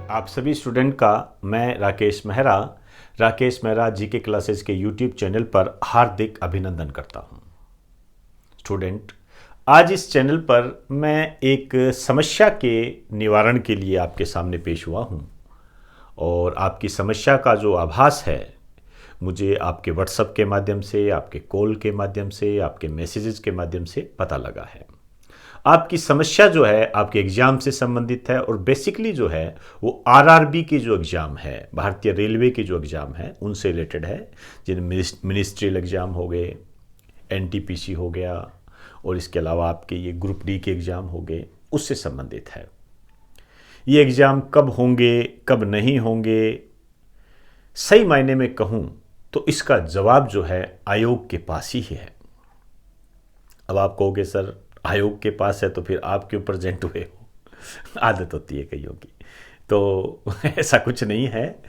आप सभी स्टूडेंट का मैं राकेश मेहरा जीके क्लासेस के यूट्यूब चैनल पर हार्दिक अभिनंदन करता हूं। स्टूडेंट, आज इस चैनल पर मैं एक समस्या के निवारण के लिए आपके सामने पेश हुआ हूं और आपकी समस्या का जो आभास है मुझे आपके व्हाट्सएप के माध्यम से, आपके कॉल के माध्यम से, आपके मैसेजेस के माध्यम से पता लगा है। आपकी समस्या जो है आपके एग्ज़ाम से संबंधित है और बेसिकली जो है वो आरआरबी के जो एग्ज़ाम है, भारतीय रेलवे के जो एग्ज़ाम है उनसे रिलेटेड है, जिनमें मिनिस्ट्रियल एग्ज़ाम हो गए, एनटीपीसी हो गया और इसके अलावा आपके ये ग्रुप डी के एग्ज़ाम हो गए, उससे संबंधित है। ये एग्ज़ाम कब होंगे, कब नहीं होंगे, सही मायने में कहूँ तो इसका जवाब जो है आयोग के पास ही है। अब आप कहोगे सर आयोग के पास है तो फिर आप क्यों प्रेजेंट हुए हो? आदत होती है कईयों की, तो ऐसा कुछ नहीं है।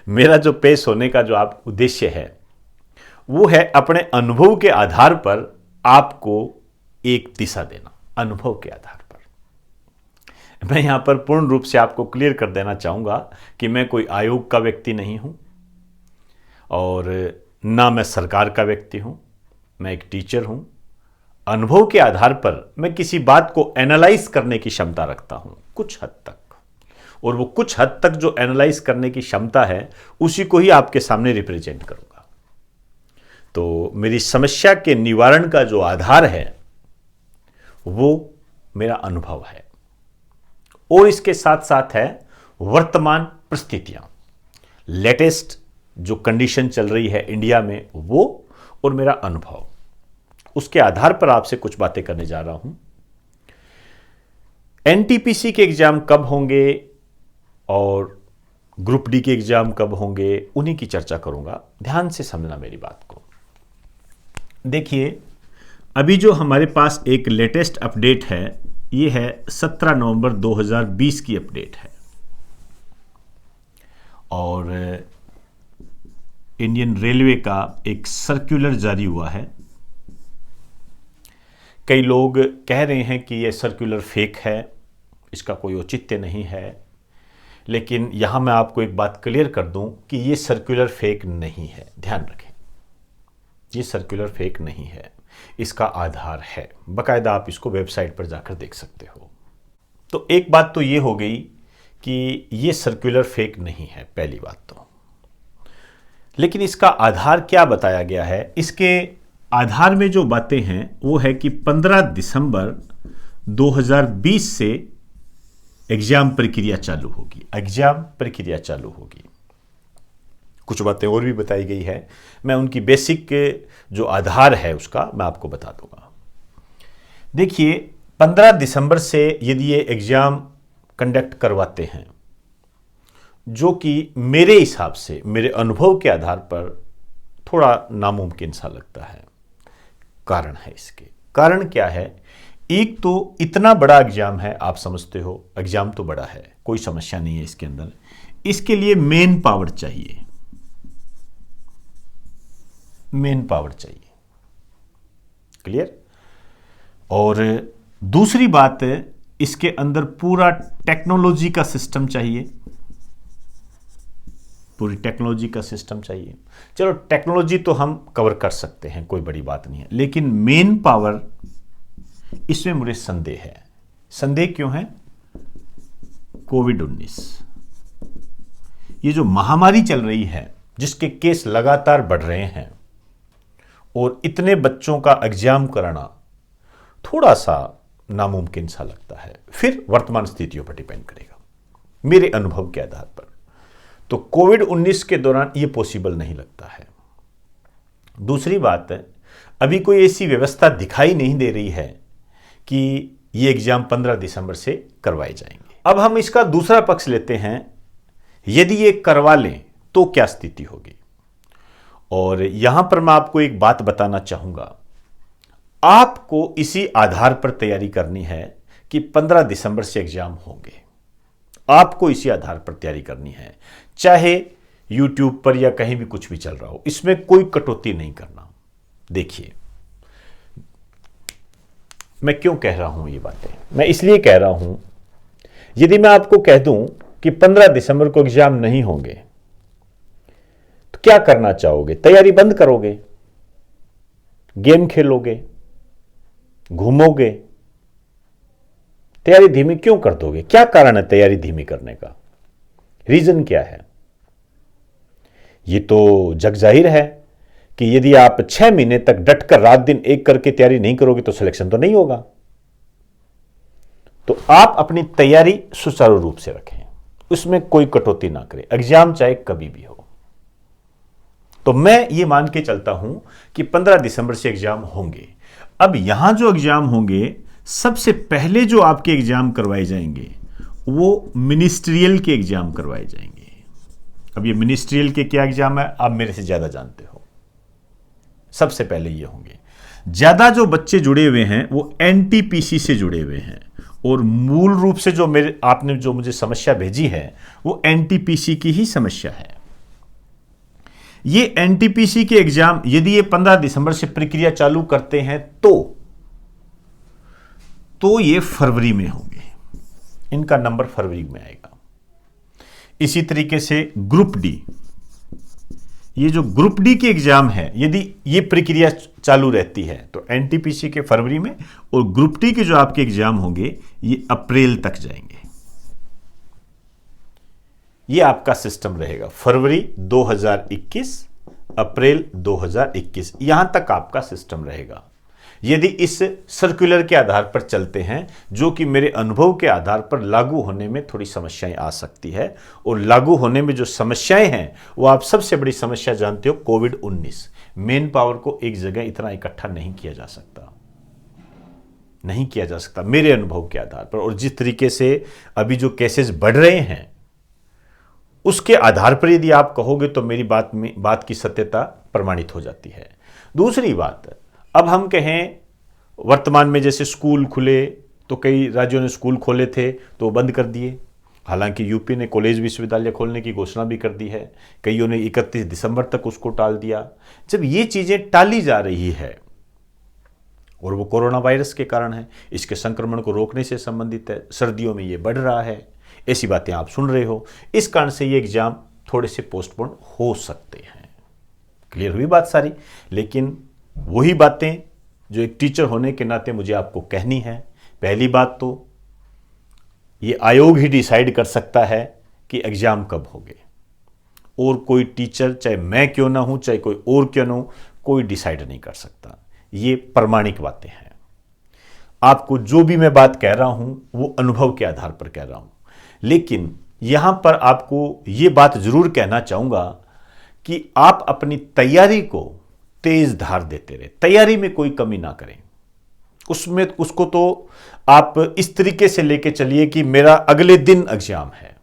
मेरा जो पेश होने का जो आप उद्देश्य है वो है अपने अनुभव के आधार पर आपको एक दिशा देना। अनुभव के आधार पर मैं यहां पर पूर्ण रूप से आपको क्लियर कर देना चाहूंगा कि मैं कोई आयोग का व्यक्ति नहीं हूं और ना मैं सरकार का व्यक्ति हूं। मैं एक टीचर हूं। अनुभव के आधार पर मैं किसी बात को एनालाइज करने की क्षमता रखता हूं कुछ हद तक, और वो कुछ हद तक जो एनालाइज करने की क्षमता है उसी को ही आपके सामने रिप्रेजेंट करूंगा। तो मेरी समस्या के निवारण का जो आधार है वो मेरा अनुभव है और इसके साथ साथ है वर्तमान परिस्थितियां, लेटेस्ट जो कंडीशन चल रही है इंडिया में वो, और मेरा अनुभव। उसके आधार पर आपसे कुछ बातें करने जा रहा हूं। एनटीपीसी के एग्जाम कब होंगे और ग्रुप डी के एग्जाम कब होंगे, उन्हीं की चर्चा करूंगा। ध्यान से समझना मेरी बात को। देखिए, अभी जो हमारे पास एक लेटेस्ट अपडेट है ये है 17 नवंबर 2020 की अपडेट है और इंडियन रेलवे का एक सर्कुलर जारी हुआ है। कई लोग कह रहे हैं कि यह सर्कुलर फेक है, इसका कोई औचित्य नहीं है, लेकिन यहां मैं आपको एक बात क्लियर कर दूं कि यह सर्कुलर फेक नहीं है। ध्यान रखें, यह सर्कुलर फेक नहीं है, इसका आधार है, बाकायदा आप इसको वेबसाइट पर जाकर देख सकते हो। तो एक बात तो यह हो गई कि यह सर्कुलर फेक नहीं है, पहली बात तो। लेकिन इसका आधार क्या बताया गया है? इसके आधार में जो बातें हैं वो है कि 15 दिसंबर 2020 से एग्जाम प्रक्रिया चालू होगी। एग्जाम प्रक्रिया चालू होगी। कुछ बातें और भी बताई गई है, मैं उनकी बेसिक जो आधार है उसका मैं आपको बता दूंगा। देखिए, 15 दिसंबर से यदि ये एग्जाम कंडक्ट करवाते हैं, जो कि मेरे हिसाब से, मेरे अनुभव के आधार पर थोड़ा नामुमकिन सा लगता है। कारण है इसके। कारण क्या है? एक तो इतना बड़ा एग्जाम है, आप समझते हो एग्जाम तो बड़ा है, कोई समस्या नहीं है इसके अंदर। इसके लिए मेन पावर चाहिए, मेन पावर चाहिए। क्लियर? और दूसरी बात, इसके अंदर पूरा टेक्नोलॉजी का सिस्टम चाहिए, पूरी टेक्नोलॉजी का सिस्टम चाहिए। चलो, टेक्नोलॉजी तो हम कवर कर सकते हैं, कोई बड़ी बात नहीं है, लेकिन मेन पावर, इसमें मुझे संदेह है। संदेह क्यों है? कोविड-19 ये जो महामारी चल रही है, जिसके केस लगातार बढ़ रहे हैं, और इतने बच्चों का एग्जाम कराना थोड़ा सा नामुमकिन सा लगता है। फिर वर्तमान स्थितियों पर डिपेंड करेगा, मेरे अनुभव के आधार पर। तो कोविड-19 के दौरान ये पॉसिबल नहीं लगता है। दूसरी बात है, अभी कोई ऐसी व्यवस्था दिखाई नहीं दे रही है कि ये एग्जाम 15 दिसंबर से करवाए जाएंगे। अब हम इसका दूसरा पक्ष लेते हैं, यदि ये करवा लें तो क्या स्थिति होगी। और यहां पर मैं आपको एक बात बताना चाहूंगा। आपको इसी आधार पर तैयारी करनी है कि 15 दिसंबर से एग्जाम होंगे। आपको इसी आधार पर तैयारी करनी है, चाहे YouTube पर या कहीं भी कुछ भी चल रहा हो, इसमें कोई कटौती नहीं करना। देखिए, मैं क्यों कह रहा हूं ये बातें? मैं इसलिए कह रहा हूं, यदि मैं आपको कह दूं कि 15 दिसंबर को एग्जाम नहीं होंगे, तो क्या करना चाहोगे? तैयारी बंद करोगे, गेम खेलोगे, घूमोगे? तैयारी धीमी क्यों कर दोगे? क्या कारण है तैयारी धीमी करने का? रीजन क्या है? ये तो जग जाहिर है कि यदि आप 6 महीने तक डटकर रात दिन एक करके तैयारी नहीं करोगे तो सिलेक्शन तो नहीं होगा। तो आप अपनी तैयारी सुचारू रूप से रखें, उसमें कोई कटौती ना करें, एग्जाम चाहे कभी भी हो। तो मैं ये मान के चलता हूं कि 15 दिसंबर से एग्जाम होंगे। अब यहां जो एग्जाम होंगे, सबसे पहले जो आपके एग्जाम करवाए जाएंगे वो मिनिस्ट्रियल के एग्जाम करवाए जाएंगे। अब ये मिनिस्ट्रियल के क्या एग्जाम है, आप मेरे से ज्यादा जानते हो। सबसे पहले ये होंगे। ज्यादा जो बच्चे जुड़े हुए हैं वो एनटीपीसी से जुड़े हुए हैं, और मूल रूप से जो आपने जो मुझे समस्या भेजी है वो एनटीपीसी की ही समस्या है। ये एनटीपीसी के एग्जाम यदि ये 15 दिसंबर से प्रक्रिया चालू करते हैं तो ये फरवरी में होंगे, इनका नंबर फरवरी में आएगा। इसी तरीके से ग्रुप डी, ये जो ग्रुप डी के एग्जाम है, यदि ये प्रक्रिया चालू रहती है तो एनटीपीसी के फरवरी में, और ग्रुप डी के जो आपके एग्जाम होंगे ये अप्रैल तक जाएंगे। ये आपका सिस्टम रहेगा, फरवरी 2021, अप्रैल 2021, यहां तक आपका सिस्टम रहेगा। यदि इस सर्कुलर के आधार पर चलते हैं, जो कि मेरे अनुभव के आधार पर लागू होने में थोड़ी समस्याएं आ सकती है, और लागू होने में जो समस्याएं हैं वो आप सबसे बड़ी समस्या जानते हो, कोविड-19। मेन पावर को एक जगह इतना इकट्ठा नहीं किया जा सकता मेरे अनुभव के आधार पर, और जिस तरीके से अभी जो केसेस बढ़ रहे हैं उसके आधार पर यदि आप कहोगे तो मेरी बात की सत्यता प्रमाणित हो जाती है। दूसरी बात, अब हम कहें वर्तमान में जैसे स्कूल खुले, तो कई राज्यों ने स्कूल खोले थे तो बंद कर दिए। हालांकि यूपी ने कॉलेज विश्वविद्यालय खोलने की घोषणा भी कर दी है, कईयों ने 31 दिसंबर तक उसको टाल दिया। जब ये चीजें टाली जा रही है, और वो कोरोना वायरस के कारण है, इसके संक्रमण को रोकने से संबंधित है, सर्दियों में ये बढ़ रहा है, ऐसी बातें आप सुन रहे हो, इस कारण से ये एग्जाम थोड़े से पोस्टपोन हो सकते हैं। क्लियर हुई बात सारी? लेकिन वही बातें जो एक टीचर होने के नाते मुझे आपको कहनी है। पहली बात तो ये आयोग ही डिसाइड कर सकता है कि एग्जाम कब होंगे, और कोई टीचर, चाहे मैं क्यों ना हूं, चाहे कोई और क्यों ना हो, कोई डिसाइड नहीं कर सकता। ये प्रमाणिक बातें हैं। आपको जो भी मैं बात कह रहा हूं वो अनुभव के आधार पर कह रहा हूं, लेकिन यहां पर आपको ये बात जरूर कहना चाहूंगा कि आप अपनी तैयारी को तेज धार देते रहे, तैयारी में कोई कमी ना करें। उसको तो आप इस तरीके से लेके चलिए कि मेरा अगले दिन एग्जाम है,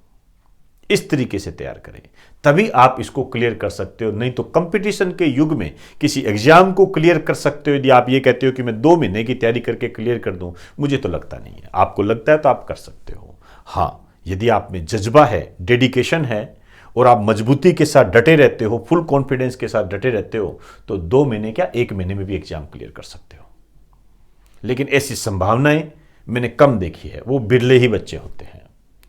इस तरीके से तैयार करें, तभी आप इसको क्लियर कर सकते हो। नहीं तो कंपटीशन के युग में किसी एग्जाम को क्लियर कर सकते हो यदि आप ये कहते हो कि मैं 2 महीने की तैयारी करके क्लियर कर दूं, मुझे तो लगता नहीं है। आपको लगता है तो आप कर सकते हो। हाँ, यदि आप में जज्बा है, डेडिकेशन है, और आप मजबूती के साथ डटे रहते हो, फुल कॉन्फिडेंस के साथ डटे रहते हो, तो 2 महीने क्या 1 महीने में भी एग्जाम क्लियर कर सकते हो। लेकिन ऐसी संभावनाएं मैंने कम देखी है, वो बिरले ही बच्चे होते हैं।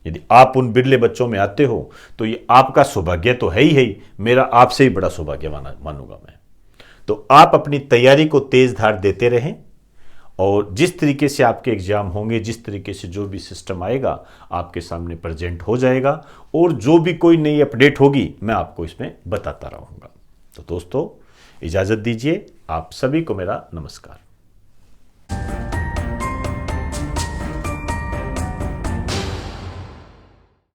यदि आप उन बिरले बच्चों में आते हो तो ये आपका सौभाग्य तो है ही, मेरा आपसे ही बड़ा सौभाग्य मानूंगा मैं। तो आप अपनी तैयारी को तेज धार देते रहें, और जिस तरीके से आपके एग्जाम होंगे, जिस तरीके से जो भी सिस्टम आएगा आपके सामने प्रेजेंट हो जाएगा, और जो भी कोई नई अपडेट होगी मैं आपको इसमें बताता रहूंगा। तो दोस्तों, इजाजत दीजिए। आप सभी को मेरा नमस्कार।